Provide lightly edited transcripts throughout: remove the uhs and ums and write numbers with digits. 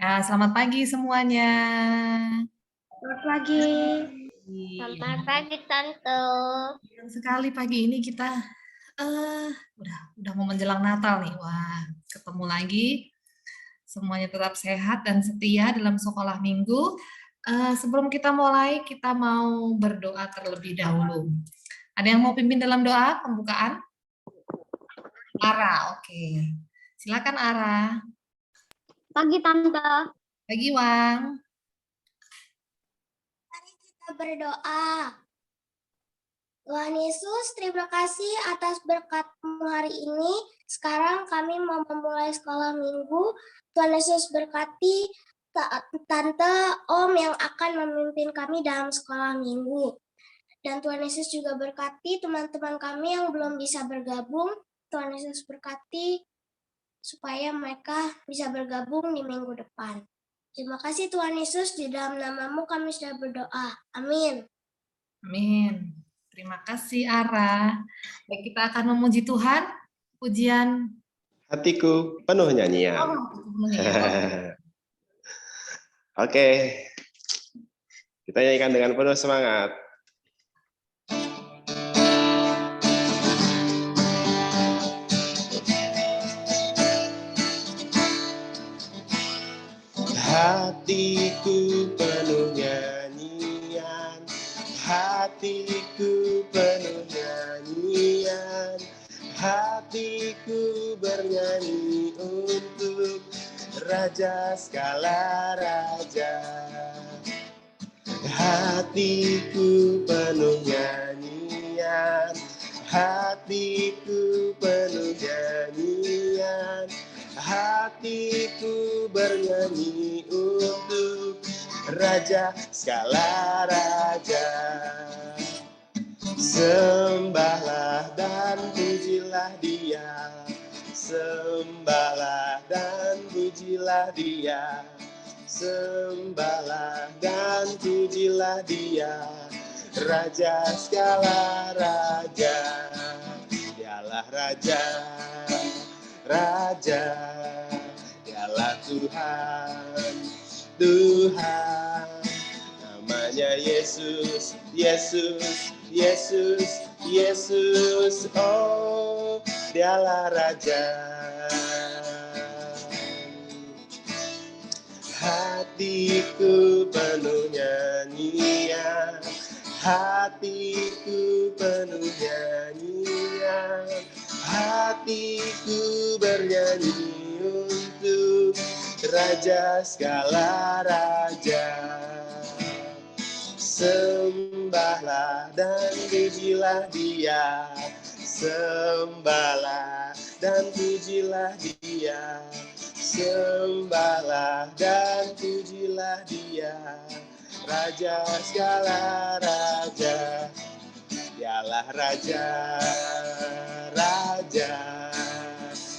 Ya, selamat pagi semuanya. Selamat pagi. Selamat pagi, Tante. Senang sekali pagi ini kita udah mau menjelang Natal nih. Wah, ketemu lagi. Semuanya tetap sehat dan setia dalam sekolah minggu. Sebelum kita mulai, kita mau berdoa terlebih dahulu. Ada yang mau pimpin dalam doa pembukaan? Ara, oke. Silakan Ara. Pagi, Tante. Pagi Wang. Mari kita berdoa. Tuhan Yesus, terima kasih atas berkat-Mu hari ini. Sekarang kami mau memulai sekolah minggu. Tuhan Yesus berkati Tante, Om yang akan memimpin kami dalam sekolah minggu. Dan Tuhan Yesus juga berkati teman-teman kami yang belum bisa bergabung. Tuhan Yesus berkati supaya mereka bisa bergabung di minggu depan. Terima kasih Tuhan Yesus, di dalam nama-Mu kami sudah berdoa. Amin. Amin. Terima kasih Ara. Baik, kita akan memuji Tuhan. Pujian Hatiku penuh nyanyian. Oke, kita nyanyikan dengan penuh semangat. Hatiku penuh nyanyian, hatiku penuh nyanyian, hatiku bernyanyi untuk Raja segala raja. Hatiku penuh nyanyian, hatiku penuh nyanyian, hatiku bernyanyi untuk Raja segala raja. Sembahlah dan pujilah Dia, sembahlah dan pujilah Dia, sembahlah dan pujilah Dia, Raja segala raja. Dialah Raja, Raja, Dialah Tuhan, Tuhan. Namanya Yesus, Yesus, Yesus, Yesus. Oh, Dialah Raja. Hatiku penuh nyanyian, hatiku penuh nyanyian, hatiku bernyanyi untuk Raja segala raja. Sembahlah dan pujilah Dia, sembahlah dan pujilah Dia, sembahlah dan pujilah Dia, Raja segala raja. Dialah Raja, Raja,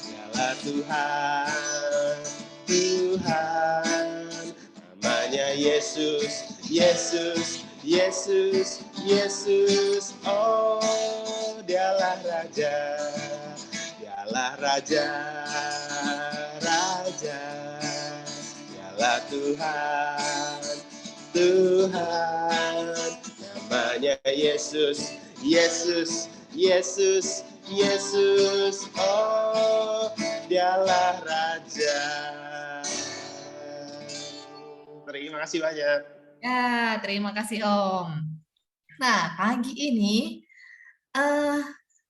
Dialah Tuhan, Tuhan. Namanya Yesus, Yesus, Yesus, Yesus. Oh, Dialah Raja, Dialah Raja, Raja. Dialah Tuhan, Tuhan. Namanya Yesus, Yesus, Yesus, Yesus. Oh, Dialah Raja. Terima kasih banyak. Ya, terima kasih Om. Nah, pagi ini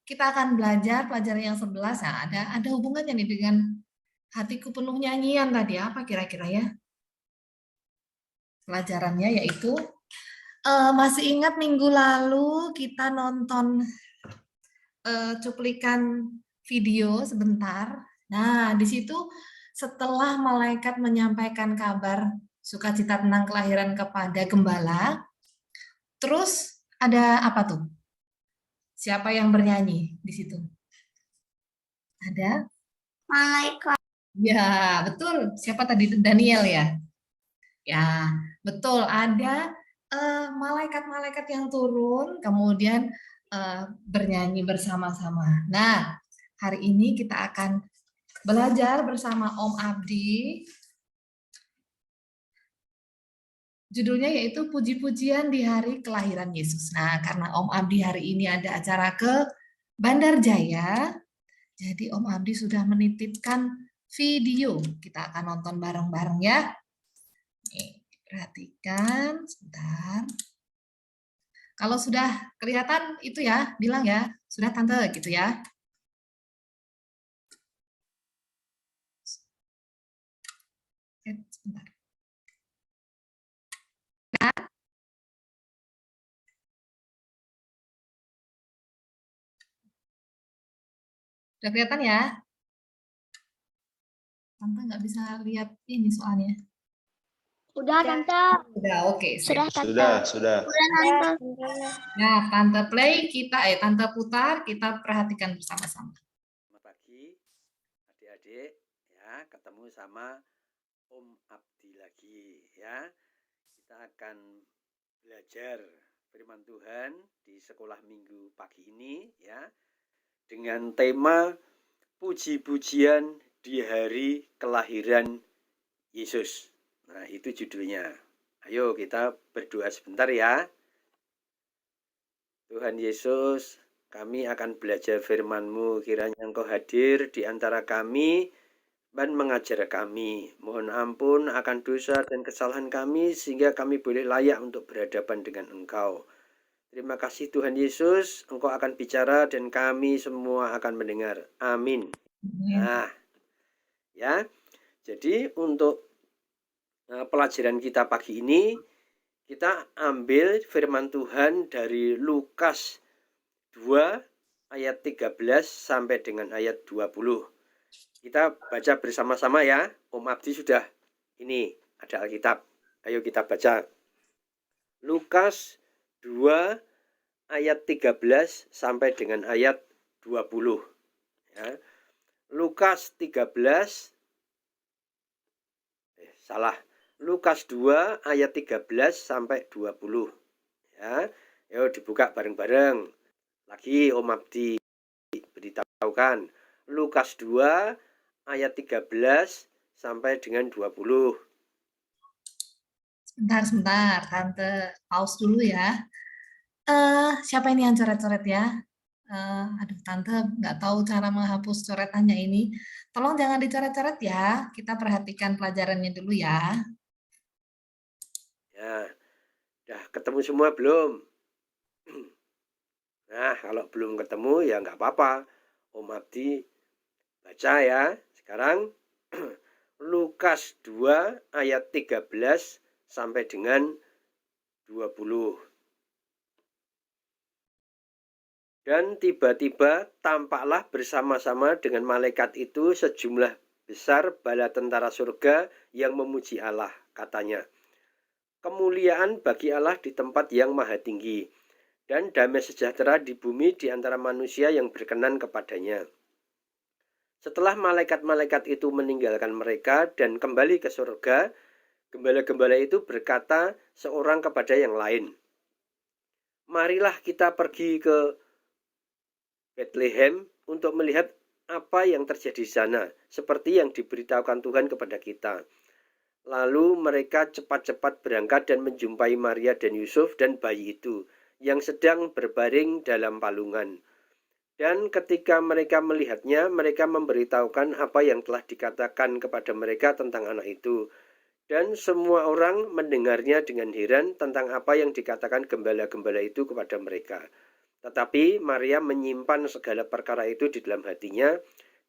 kita akan belajar pelajaran yang 11. Nah, ada hubungannya nih dengan hatiku penuh nyanyian tadi. Apa kira-kira ya? Pelajarannya yaitu masih ingat minggu lalu kita nonton cuplikan video sebentar. Nah, di situ setelah malaikat menyampaikan kabar sukacita tentang kelahiran kepada gembala, terus ada apa tuh? Siapa yang bernyanyi di situ? Ada? Malaikat. Ya, betul. Siapa tadi? Daniel ya? Ya, betul. Ada malaikat-malaikat yang turun, kemudian bernyanyi bersama-sama. Nah, hari ini kita akan belajar bersama Om Abdi Judulnya yaitu Puji-pujian di hari kelahiran Yesus. Nah, karena Om Abdi hari ini ada acara ke Bandar Jaya, jadi Om Abdi sudah menitipkan video. Kita akan nonton bareng-bareng ya. Nih, perhatikan, sebentar. Kalau sudah kelihatan itu ya, bilang ya, sudah Tante gitu ya. Sebentar. Sudah kelihatan ya? Tante nggak bisa lihat ini soalnya. Udah, Tante. Udah, oke. Sudah, Tante. Sudah. Udah, Tante. Nah, Tante play, Tante putar, kita perhatikan bersama-sama. Selamat pagi, adik-adik. Ya, ketemu sama Om Abdi lagi ya. Kita akan belajar firman Tuhan di sekolah minggu pagi ini ya. Dengan tema puji-pujian di hari kelahiran Yesus. Nah, itu judulnya. Ayo kita berdoa sebentar ya. Tuhan Yesus, kami akan belajar firman-Mu. Kiranya Engkau hadir di antara kami dan mengajar kami. Mohon ampun akan dosa dan kesalahan kami sehingga kami boleh layak untuk berhadapan dengan Engkau. Terima kasih Tuhan Yesus, Engkau akan bicara dan kami semua akan mendengar. Amin. Nah, ya. Jadi untuk pelajaran kita pagi ini, kita ambil firman Tuhan dari Lukas 2 ayat 13 sampai dengan ayat 20. Kita baca bersama-sama ya. Om Abdi sudah ini ada Alkitab. Ayo kita baca. Lukas 2 ayat 13 sampai dengan ayat 20. Ya. Lukas 13 Lukas 2 ayat 13 sampai 20. Ya. Ayo dibuka bareng-bareng. Lagi Om Abdi beritahukan. Lukas 2 ayat 13 sampai dengan 20. Sebentar, Tante pause dulu ya. Siapa ini yang coret-coret ya? Aduh, Tante nggak tahu cara menghapus coretannya ini. Tolong jangan dicoret-coret ya. Kita perhatikan pelajarannya dulu ya. Ya, udah ketemu semua belum? Nah, kalau belum ketemu ya nggak apa-apa. Om Abdi baca ya. Sekarang Lukas 2 ayat 13 sampai dengan 20. Dan tiba-tiba tampaklah bersama-sama dengan malaikat itu sejumlah besar bala tentara surga yang memuji Allah, katanya. Kemuliaan bagi Allah di tempat yang maha tinggi, dan damai sejahtera di bumi di antara manusia yang berkenan kepadanya. Setelah malaikat-malaikat itu meninggalkan mereka dan kembali ke surga, gembala-gembala itu berkata seorang kepada yang lain, marilah kita pergi ke Bethlehem untuk melihat apa yang terjadi di sana, seperti yang diberitahukan Tuhan kepada kita. Lalu mereka cepat-cepat berangkat dan menjumpai Maria dan Yusuf dan bayi itu, yang sedang berbaring dalam palungan. Dan ketika mereka melihatnya, mereka memberitahukan apa yang telah dikatakan kepada mereka tentang anak itu. Dan semua orang mendengarnya dengan heran tentang apa yang dikatakan gembala-gembala itu kepada mereka. Tetapi Maria menyimpan segala perkara itu di dalam hatinya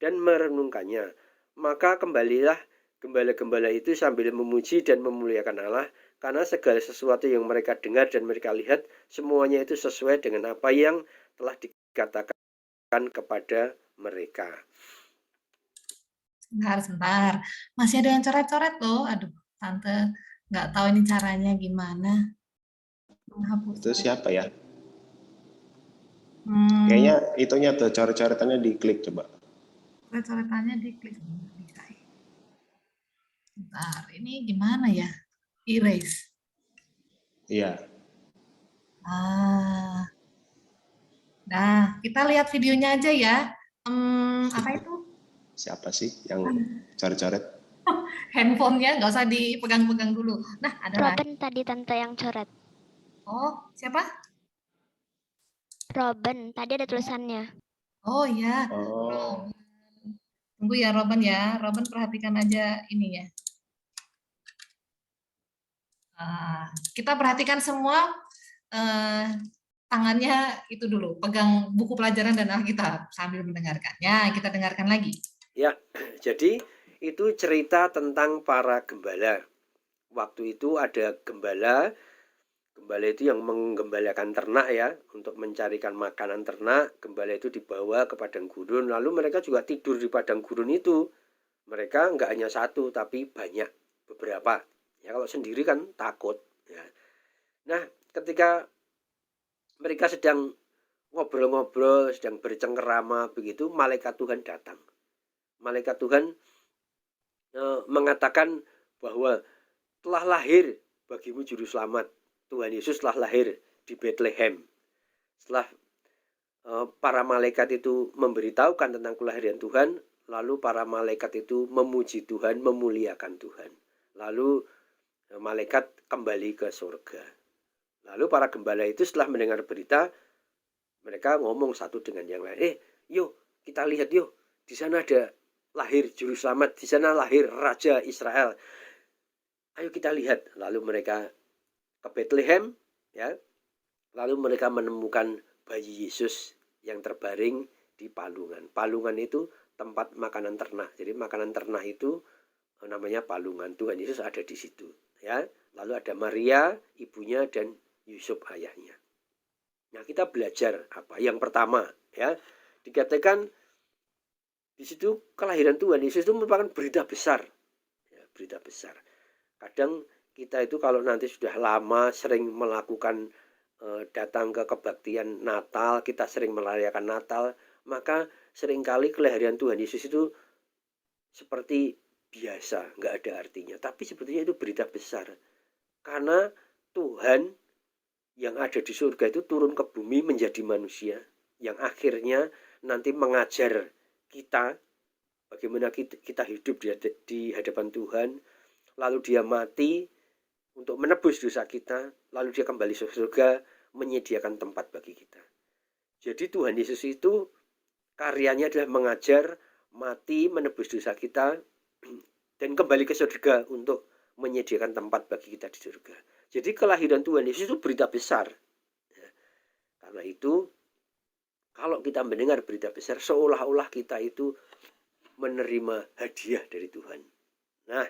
dan merenungkannya. Maka kembalilah gembala-gembala itu sambil memuji dan memuliakan Allah, karena segala sesuatu yang mereka dengar dan mereka lihat, semuanya itu sesuai dengan apa yang telah dikatakan kepada mereka. Sebentar. Masih ada yang coret-coret loh. Aduh, Tante nggak tahu ini caranya gimana. Menghapus. Itu siapa ya? Kayaknya itunya tuh coret-coretannya diklik coba. Coret-coretannya diklik. Bentar, ini gimana ya? Erase. Iya. Nah, kita lihat videonya aja ya. Apa itu? Siapa sih yang coret-coret? Handphonenya nggak usah dipegang-pegang dulu. Nah, ada lagi. Robin tadi tante yang coret. Oh, siapa? Robin, tadi ada tulisannya. Oh ya, Oh, tunggu ya Robin ya. Robin perhatikan aja ini ya. Kita perhatikan semua tangannya itu dulu, pegang buku pelajaran dan Alkitab sambil mendengarkannya. Kita dengarkan lagi. Ya, jadi itu cerita tentang para gembala. Waktu itu ada gembala itu yang menggembalakan ternak ya, untuk mencarikan makanan ternak. Gembala itu dibawa ke padang gurun, lalu mereka juga tidur di padang gurun itu. Mereka nggak hanya satu, tapi banyak, beberapa. Ya kalau sendiri kan takut. Ya. Nah, ketika mereka sedang ngobrol-ngobrol, sedang bercengkerama begitu, malaikat Tuhan datang. Malaikat Tuhan mengatakan bahwa telah lahir bagimu juru selamat. Tuhan Yesus telah lahir di Bethlehem. Setelah para malaikat itu memberitahukan tentang kelahiran Tuhan, lalu para malaikat itu memuji Tuhan, memuliakan Tuhan. Lalu malaikat kembali ke surga. Lalu para gembala itu setelah mendengar berita, mereka ngomong satu dengan yang lain, yuk kita lihat yuk, di sana ada lahir juru selamat, di sana lahir Raja Israel. Ayo kita lihat. Lalu mereka ke Bethlehem, ya. Lalu mereka menemukan bayi Yesus yang terbaring di palungan. Palungan itu tempat makanan ternak. Jadi makanan ternak itu namanya palungan. Tuhan Yesus ada di situ, ya. Lalu ada Maria, ibunya, dan Yusuf ayahnya. Nah, kita belajar apa? Yang pertama, ya, dikatakan di situ kelahiran Tuhan Yesus itu merupakan berita besar. Ya, berita besar. Kadang kita itu kalau nanti sudah lama sering melakukan datang ke kebaktian Natal, kita sering merayakan Natal, maka seringkali kelahiran Tuhan Yesus itu seperti biasa, nggak ada artinya. Tapi sebetulnya itu berita besar. Karena Tuhan yang ada di surga itu turun ke bumi menjadi manusia, yang akhirnya nanti mengajar kita bagaimana kita hidup di hadapan Tuhan. Lalu dia mati untuk menebus dosa kita, lalu dia kembali ke surga menyediakan tempat bagi kita. Jadi Tuhan Yesus itu karyanya adalah mengajar, mati, menebus dosa kita, dan kembali ke surga untuk menyediakan tempat bagi kita di surga. Jadi kelahiran Tuhan Yesus itu berita besar. Karena itu, kalau kita mendengar berita besar, seolah-olah kita itu menerima hadiah dari Tuhan. Nah,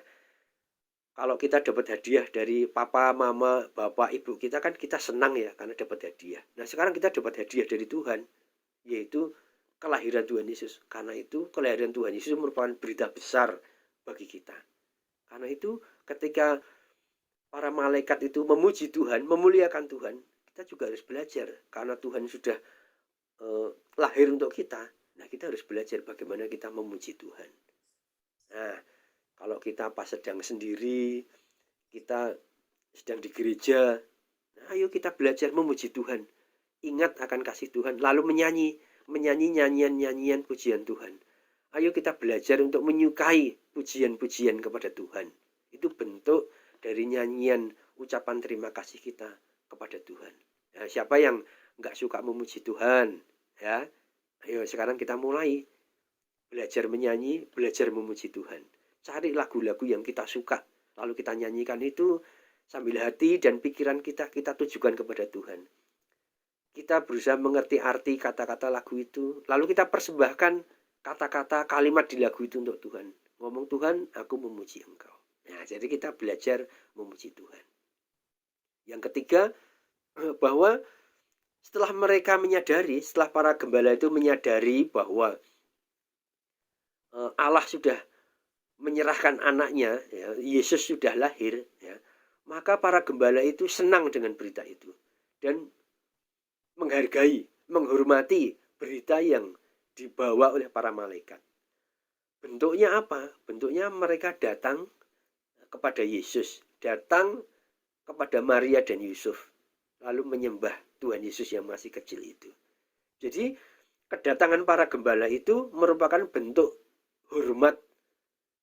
kalau kita dapat hadiah dari papa, mama, bapak, ibu kita, kan kita senang ya karena dapat hadiah. Nah, sekarang kita dapat hadiah dari Tuhan, yaitu kelahiran Tuhan Yesus. Karena itu kelahiran Tuhan Yesus merupakan berita besar bagi kita. Karena itu ketika para malaikat itu memuji Tuhan, memuliakan Tuhan, kita juga harus belajar. Karena Tuhan sudah lahir untuk kita, nah kita harus belajar bagaimana kita memuji Tuhan. Nah, kalau kita pas sedang sendiri, kita sedang di gereja, nah ayo kita belajar memuji Tuhan. Ingat akan kasih Tuhan, lalu menyanyi nyanyian-nyanyian pujian Tuhan. Ayo kita belajar untuk menyukai pujian-pujian kepada Tuhan. Itu bentuk dari nyanyian ucapan terima kasih kita kepada Tuhan. Nah, siapa yang nggak suka memuji Tuhan? Ya, ayo sekarang kita mulai belajar menyanyi, belajar memuji Tuhan. Cari lagu-lagu yang kita suka, lalu kita nyanyikan itu sambil hati dan pikiran kita tujukan kepada Tuhan. Kita berusaha mengerti arti kata-kata lagu itu, lalu kita persembahkan kata-kata kalimat di lagu itu untuk Tuhan. Ngomong, Tuhan, aku memuji Engkau. Nah, jadi kita belajar memuji Tuhan. Yang ketiga, bahwa setelah mereka menyadari, setelah para gembala itu menyadari bahwa Allah sudah menyerahkan anaknya, ya, Yesus sudah lahir, ya, maka para gembala itu senang dengan berita itu dan menghargai, menghormati berita yang dibawa oleh para malaikat. Bentuknya apa? Bentuknya mereka datang kepada Yesus, datang kepada Maria dan Yusuf, lalu menyembah Tuhan Yesus yang masih kecil itu. Jadi kedatangan para gembala itu merupakan bentuk hormat,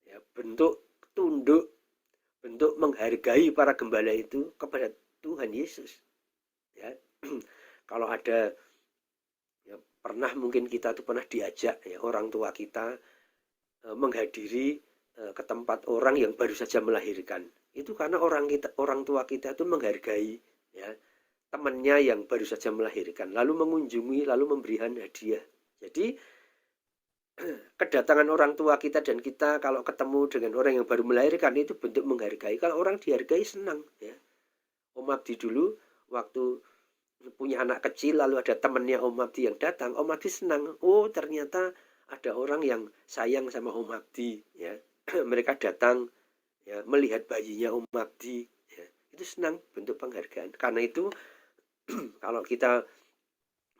ya, bentuk tunduk, bentuk menghargai para gembala itu kepada Tuhan Yesus. Ya. Kalau ada ya, pernah mungkin kita tuh pernah diajak ya orang tua kita menghadiri ke tempat orang yang baru saja melahirkan. Itu karena orang tua kita itu menghargai ya temannya yang baru saja melahirkan, lalu mengunjungi, lalu memberikan hadiah. Jadi kedatangan orang tua kita dan kita kalau ketemu dengan orang yang baru melahirkan itu bentuk menghargai. Kalau orang dihargai senang ya. Om Abdi dulu waktu punya anak kecil lalu ada temannya Om Abdi yang datang, Om Abdi senang. Oh, ternyata ada orang yang sayang sama Om Abdi ya. Mereka datang ya melihat bayinya Om Abdi ya. Itu senang, bentuk penghargaan. Karena itu kalau kita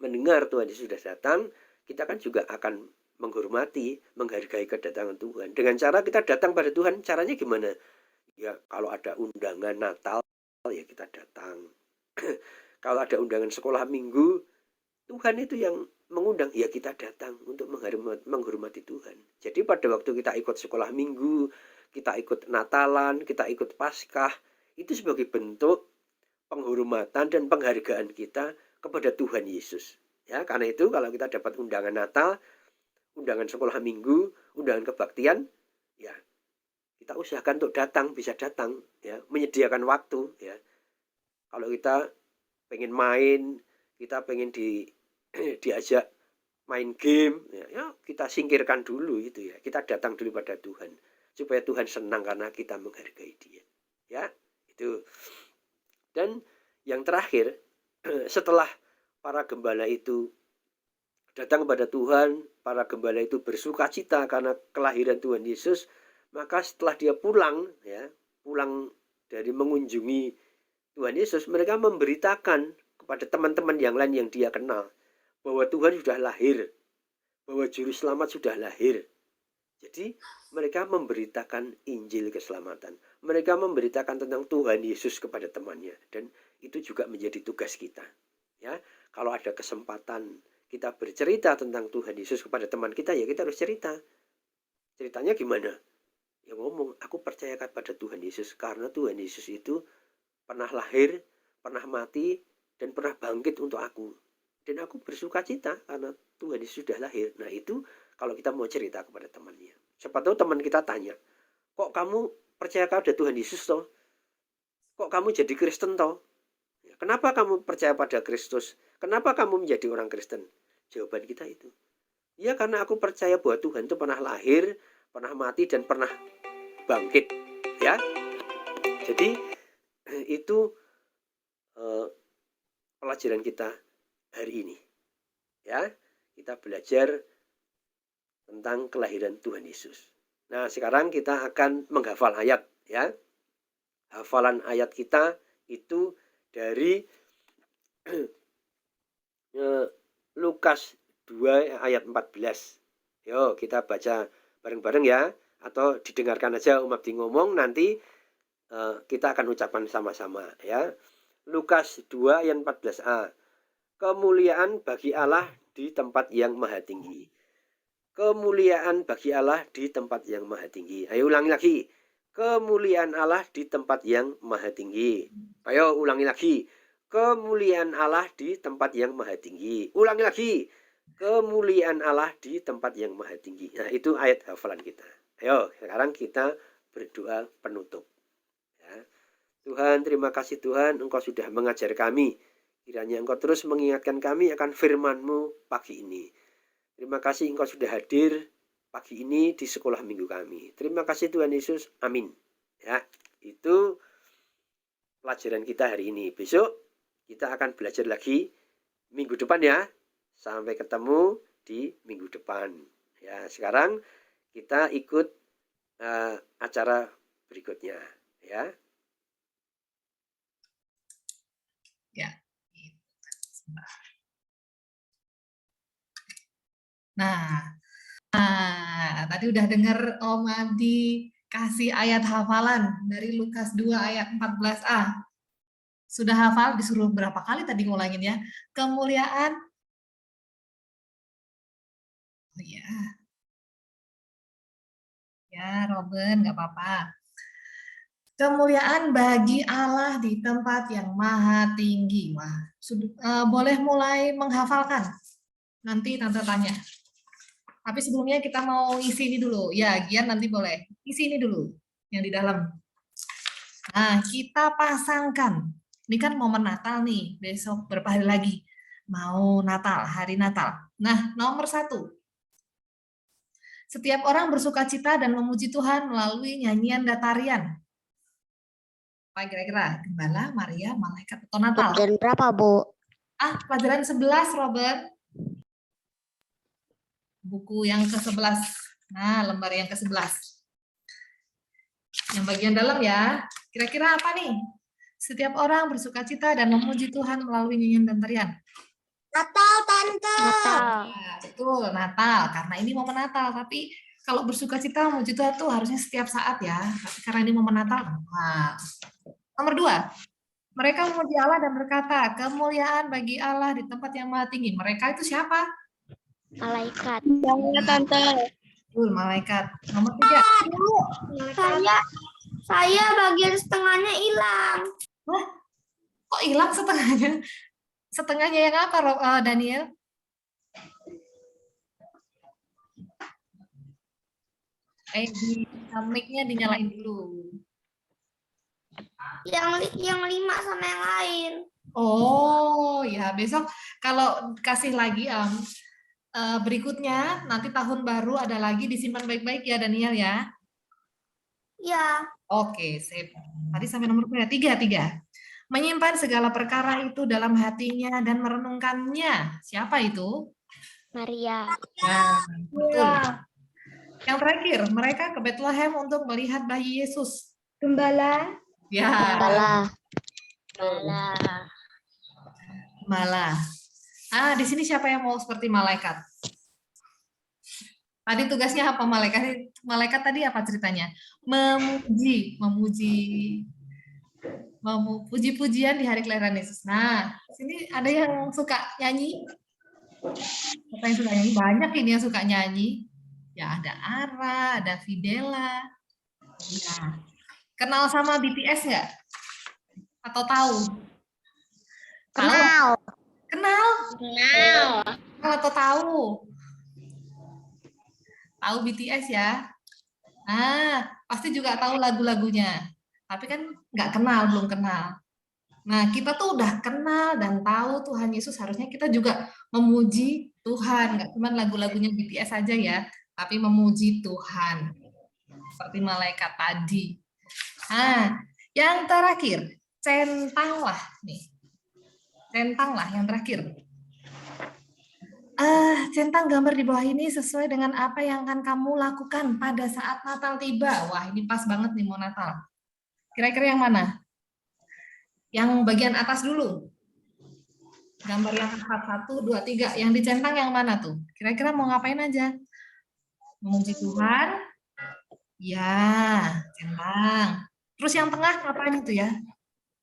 mendengar Tuhan Yesus sudah datang, kita kan juga akan menghormati, menghargai kedatangan Tuhan. Dengan cara kita datang pada Tuhan, caranya gimana? Ya, kalau ada undangan Natal, ya kita datang. Kalau ada undangan sekolah minggu, Tuhan itu yang mengundang, ya kita datang untuk menghormati Tuhan. Jadi pada waktu kita ikut sekolah minggu, kita ikut Natalan, kita ikut Paskah, itu sebagai bentuk penghormatan dan penghargaan kita kepada Tuhan Yesus. Ya, karena itu kalau kita dapat undangan Natal, undangan sekolah minggu, undangan kebaktian, ya kita usahakan untuk datang, bisa datang, ya menyediakan waktu, ya. Kalau kita pengen main, kita pengen diajak main game, ya kita singkirkan dulu itu ya. Kita datang dulu pada Tuhan supaya Tuhan senang karena kita menghargai Dia. Ya, itu. Dan yang terakhir, setelah para gembala itu datang kepada Tuhan, para gembala itu bersukacita karena kelahiran Tuhan Yesus, maka setelah dia pulang, ya, pulang dari mengunjungi Tuhan Yesus, mereka memberitakan kepada teman-teman yang lain yang dia kenal bahwa Tuhan sudah lahir, bahwa juru selamat sudah lahir. Jadi mereka memberitakan Injil keselamatan. Mereka memberitakan tentang Tuhan Yesus kepada temannya, dan itu juga menjadi tugas kita. Ya, kalau ada kesempatan kita bercerita tentang Tuhan Yesus kepada teman kita, ya kita harus cerita. Ceritanya gimana? Ya ngomong, aku percaya pada Tuhan Yesus karena Tuhan Yesus itu pernah lahir, pernah mati, dan pernah bangkit untuk aku. Dan aku bersuka cita karena Tuhan Yesus sudah lahir. Nah itu kalau kita mau cerita kepada temannya. Siapa tahu teman kita tanya, kok kamu percaya pada Tuhan Yesus toh? Kok kamu jadi Kristen toh? Kenapa kamu percaya pada Kristus? Kenapa kamu menjadi orang Kristen? Jawaban kita itu, ya karena aku percaya bahwa Tuhan itu pernah lahir, pernah mati, dan pernah bangkit. Ya, jadi itu pelajaran kita hari ini. Ya, kita belajar tentang kelahiran Tuhan Yesus. Nah, sekarang kita akan menghafal ayat. Ya, hafalan ayat kita itu dari Lukas 2 ayat 14. Yo, kita baca bareng-bareng ya, atau didengarkan aja Om Abdi ngomong, nanti kita akan ucapkan sama-sama ya. Lukas 2 ayat 14a. Kemuliaan bagi Allah di tempat yang maha tinggi. Kemuliaan bagi Allah di tempat yang maha tinggi. Ayo ulangi lagi. Kemuliaan Allah di tempat yang maha tinggi. Ayo ulangi lagi. Kemuliaan Allah di tempat yang maha tinggi. Ulangi lagi. Kemuliaan Allah di tempat yang maha tinggi. Nah, itu ayat hafalan kita. Ayo, sekarang kita berdoa penutup. Ya. Tuhan, terima kasih Tuhan, Engkau sudah mengajar kami. Kiranya Engkau terus mengingatkan kami akan firman-Mu pagi ini. Terima kasih Engkau sudah hadir pagi ini di sekolah minggu kami. Terima kasih Tuhan Yesus. Amin. Ya, itu pelajaran kita hari ini. Besok kita akan belajar lagi minggu depan ya. Sampai ketemu di minggu depan. Ya, sekarang kita ikut acara berikutnya ya. Ya. Nah, tadi udah dengar Om Abdi kasih ayat hafalan dari Lukas 2 ayat 14a. Sudah hafal? Disuruh berapa kali tadi ngulangin ya? Kemuliaan. Oh ya. Ya, Robin, nggak apa-apa. Kemuliaan bagi Allah di tempat yang maha tinggi. Wah, boleh mulai menghafalkan. Nanti Tante tanya. Tapi sebelumnya kita mau isi ini dulu. Ya, Gian nanti boleh. Isi ini dulu, yang di dalam. Nah, kita pasangkan. Ini kan momen Natal nih, besok berapa hari lagi. Mau Natal, hari Natal. Nah, nomor 1. Setiap orang bersuka cita dan memuji Tuhan melalui nyanyian dan tarian. Apa kira-kira? Gembala, Maria, malaikat, atau Natal? Dan berapa, Bu? Pelajaran 11, Robert. Buku yang ke-11. Nah, lembar yang ke-11. Yang bagian dalam ya. Kira-kira apa nih? Setiap orang bersuka cita dan memuji Tuhan melalui nyanyian dan tarian. Natal, Tante. Natal. Nah, betul, Natal. Karena ini momen Natal. Tapi kalau bersuka cita memuji Tuhan tuh harusnya setiap saat ya. Tapi karena ini momen Natal. Nah. Nomor 2. Mereka memuji Allah dan berkata, kemuliaan bagi Allah di tempat yang maha tinggi. Mereka itu siapa? Malaikat. Ya, Tante. Betul, malaikat. Nomor 3. Saya bagian setengahnya hilang. Wah, kok hilang setengahnya? Setengahnya yang apa, Daniel? Mic-nya dinyalain dulu. Yang 5 sama yang lain. Oh, ya besok kalau kasih lagi berikutnya, nanti tahun baru ada lagi, disimpan baik-baik ya, Daniel ya. Ya. Oke, sip. Tadi sampai nomor berapa? 3. Menyimpan segala perkara itu dalam hatinya dan merenungkannya. Siapa itu? Maria. Nah, betul. Yang terakhir, mereka ke Bethlehem untuk melihat bayi Yesus. Gembala. Ya. Gembala. Di sini siapa yang mau seperti malaikat? Tadi tugasnya apa malaikat? Malaikat tadi apa ceritanya? Puji-pujian di hari kelahiran Yesus. Nah, sini ada yang suka nyanyi? Siapa yang suka nyanyi? Banyak ini yang suka nyanyi. Ya, ada Ara, ada Fidela. Ya. Kenal sama BTS nggak? Atau tahu? Kenal. Kenal? Atau tahu? Tahu BTS ya? Pasti juga tahu lagu-lagunya. Tapi kan nggak kenal, belum kenal. Nah, kita tuh udah kenal dan tahu Tuhan Yesus, harusnya kita juga memuji Tuhan. Nggak cuma lagu-lagunya BTS aja ya, tapi memuji Tuhan. Seperti malaikat tadi. Yang terakhir, centanglah nih. Centanglah yang terakhir. Centang gambar di bawah ini sesuai dengan apa yang akan kamu lakukan pada saat Natal tiba. Wah, ini pas banget nih mau Natal. Kira-kira yang mana? Yang bagian atas dulu. Gambar yang 1, 2, 3. Yang dicentang yang mana tuh? Kira-kira mau ngapain aja? Memuji Tuhan? Ya, centang. Terus yang tengah ngapain itu ya?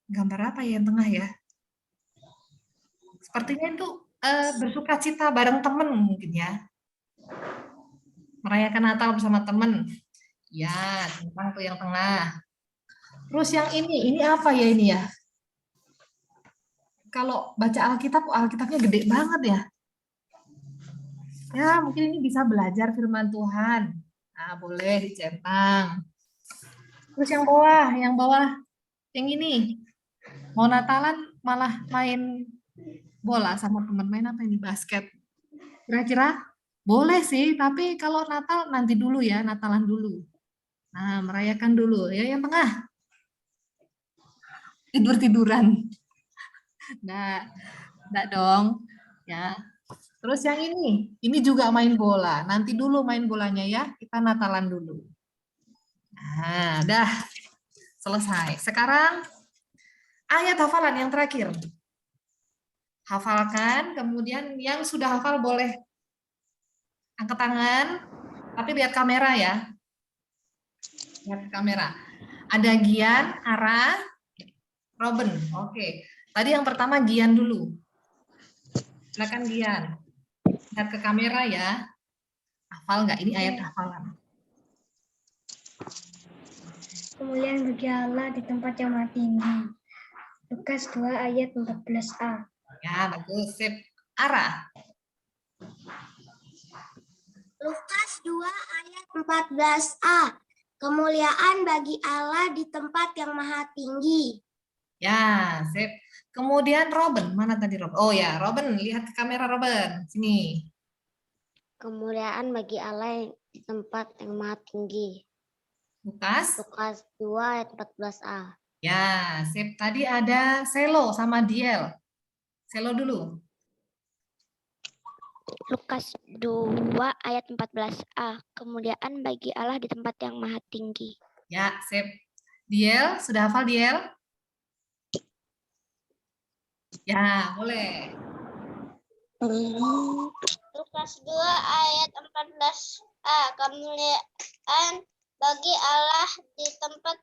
Gambar apa ya yang tengah ya? Sepertinya itu bersuka cita bareng temen mungkin ya. Merayakan Natal bersama temen. Ya, centang tuh yang tengah. Terus yang ini apa ya ini ya? Kalau baca Alkitabnya gede banget ya. Ya, mungkin ini bisa belajar firman Tuhan. Nah, boleh dicentang. Terus yang bawah, yang ini. Mau Natalan malah main bola sama teman, main apa ini? Basket. Kira-kira boleh sih, tapi kalau Natal nanti dulu ya, Natalan dulu. Nah, merayakan dulu. Ya, yang tengah. Tidur-tiduran. Nah, enggak dong. Ya. Terus yang ini juga main bola. Nanti dulu main bolanya ya, kita Natalan dulu. Nah, dah selesai. Sekarang ayat hafalan yang terakhir. Hafalkan, kemudian yang sudah hafal boleh angkat tangan, tapi lihat kamera ya. Lihat kamera. Ada Gian, Ara, Robin. Oke. Tadi yang pertama Gian dulu. Silakan Gian. Lihat ke kamera ya. Hafal nggak? Ini ayat hafalan. kemuliaan bagi Allah di tempat yang maha tinggi. Lukas 2 ayat 14a. Ya, bagus. Sip. Ara. Lukas 2 ayat 14a. Kemuliaan bagi Allah di tempat yang maha tinggi. Ya, sip. Kemudian Robin. Mana tadi Robin? Oh ya, Robin. Lihat ke kamera Robin. Sini. Kemuliaan bagi Allah di tempat yang maha tinggi. Lukas. Lukas 2 ayat 14a. Ya, sip. Tadi ada Selo sama Diel. Selo dulu. Lukas 2 ayat 14a. Kemuliaan bagi Allah di tempat yang maha tinggi. Ya, sip. Diel, sudah hafal Diel? Ya, boleh. Lukas 2 ayat 14a. Kemuliaan bagi Allah di tempat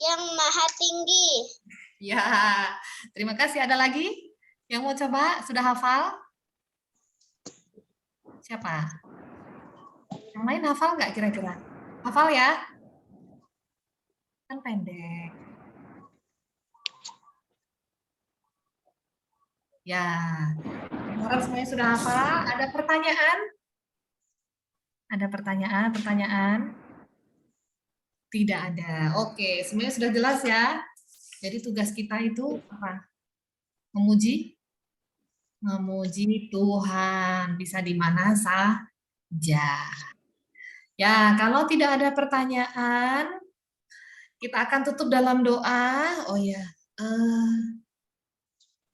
yang maha tinggi. Ya, terima kasih. Ada lagi yang mau coba? Sudah hafal? Siapa? Yang lain hafal nggak kira-kira? Hafal ya? Kan pendek. Ya, harap semuanya sudah hafal. Ada pertanyaan? Ada pertanyaan? Tidak ada. Oke, semuanya sudah jelas ya. Jadi tugas kita itu apa? Memuji Tuhan, bisa di mana saja. Ya, kalau tidak ada pertanyaan, kita akan tutup dalam doa. Oh ya,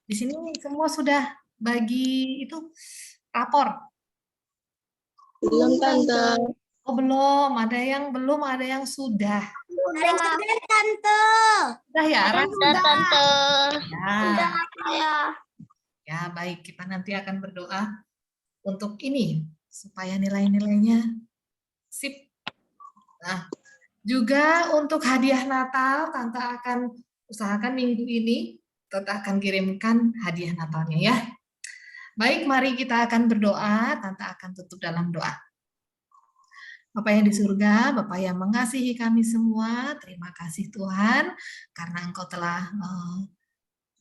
di sini semua sudah bagi itu rapor. Belum, Tante. Oh belum, ada yang belum, ada yang sudah. Ada yang sudah, Tante. Sudah ya, Ara? Tante. Ya. Ya, baik. Kita nanti akan berdoa untuk ini, supaya nilai-nilainya sip. Nah, juga untuk hadiah Natal, Tante akan usahakan minggu ini, Tante akan kirimkan hadiah Natalnya ya. Baik, mari kita akan berdoa, Tante akan tutup dalam doa. Bapa yang di surga, Bapa yang mengasihi kami semua, terima kasih Tuhan, karena Engkau telah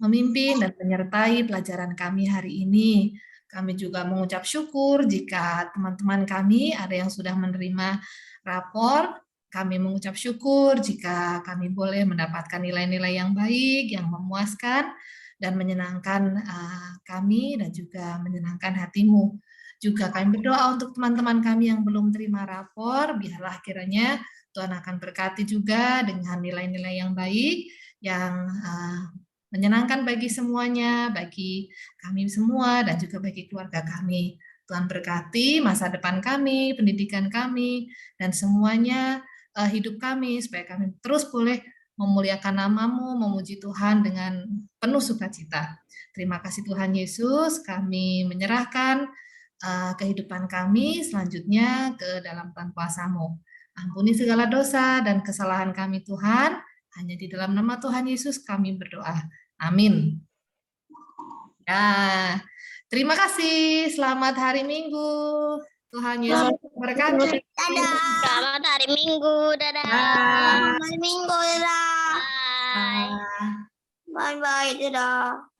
memimpin dan menyertai pelajaran kami hari ini. Kami juga mengucap syukur jika teman-teman kami ada yang sudah menerima rapor. Kami mengucap syukur jika kami boleh mendapatkan nilai-nilai yang baik, yang memuaskan, dan menyenangkan kami dan juga menyenangkan hatimu. Juga kami berdoa untuk teman-teman kami yang belum terima rapor, biarlah kiranya Tuhan akan berkati juga dengan nilai-nilai yang baik, yang menyenangkan bagi semuanya, bagi kami semua, dan juga bagi keluarga kami. Tuhan berkati masa depan kami, pendidikan kami, dan semuanya hidup kami, supaya kami terus boleh memuliakan nama-Mu, memuji Tuhan dengan penuh sukacita. Terima kasih Tuhan Yesus, kami menyerahkan kehidupan kami selanjutnya ke dalam tangan kuasa-Mu. Ampuni segala dosa dan kesalahan kami Tuhan, hanya di dalam nama Tuhan Yesus kami berdoa. Amin. Ya, terima kasih. Selamat hari Minggu. Tuhan Yesus memberkati. Dadah. Selamat hari Minggu. Dadah. Selamat hari Minggu. Dadah. Bye-bye. Dadah.